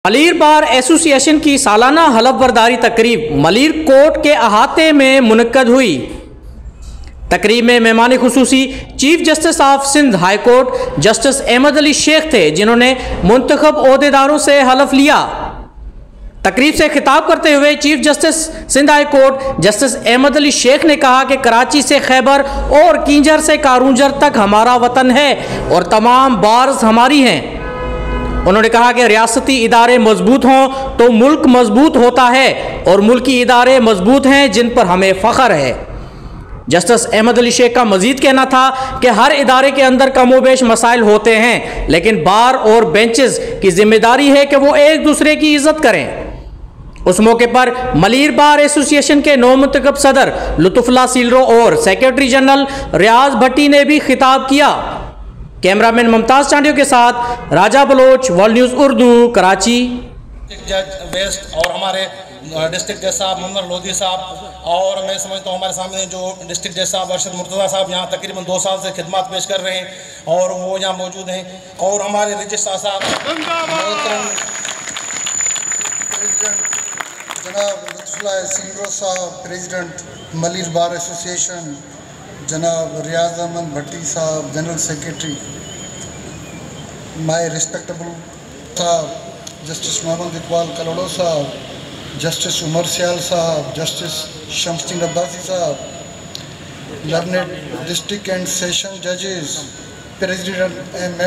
Malir bar association की सालाना हलफ बर्दारी तकरीब मलीर कोर्ट के अहाते में मुनक्कद हुई। तकरीब में मेहमान खुसूसी chief justice of Sindh high court justice Ahmed Ali Shaikh थे, जिन्होंने मुंतखब ओहदेदारों से हलफ लिया। तकरीब से खिताब करते हुए chief justice Sindh high court justice Ahmed Ali Sheikh ने कहा कि कराची से खैबर और किंजर से कारूंजर तक हमारा वतन है और तमाम बार्स हमारी हैं। उन्होंने कहा कि रियासती इदारे मजबूत हों तो मुल्क मजबूत होता है और मुल्की इदारे मजबूत हैं जिन पर हमें फ़ख्र है। जस्टिस अहमद अली शेख का मजीद कहना था कि हर इदारे के अंदर कमोबेश मसाइल होते हैं, लेकिन बार और बेंचेस की जिम्मेदारी है कि वो एक दूसरे की इज्जत करें। उस मौके पर मलीर बार एसोसिएशन के नौमुंतखब सदर लुत्फुल्लाह सीलरो और सेक्रेटरी जनरल रियाज भट्टी ने भी खिताब किया। कैमरामैन मुमताज चांडियों के साथ राजा बलोच, वर्ल्ड न्यूज़ उर्दू, कराची। जज वेस्ट और हमारे डिस्ट्रिक्ट जज साहब मोहम्मद लोधी साहब और मैं समझता हूँ हमारे सामने जो डिस्ट्रिक्ट जज साहब अरशद मुर्तज़ा साहब यहाँ तकरीबन 2 साल से खिदमत पेश कर रहे हैं और वो यहाँ मौजूद हैं। और हमारे रजिस्ट्रार साहब जनाब लुत्फुल्लाह सीलरो साहब प्रेसिडेंट मलीर बार एसोसिएशन, जनाब रियाज अहमद भट्टी साहब जनरल सेक्रेटरी, माय रिस्पेक्टेबल साहब जस्टिस मोहम्मद इकबाल कलोड़ो साहब, जस्टिस उमर सियाल साहब, जस्टिस शमसुद्दीन अब्बासी साहब, लर्नेड डिस्ट्रिक्ट एंड सेशन जजेस, प्रेसिडेंट एंड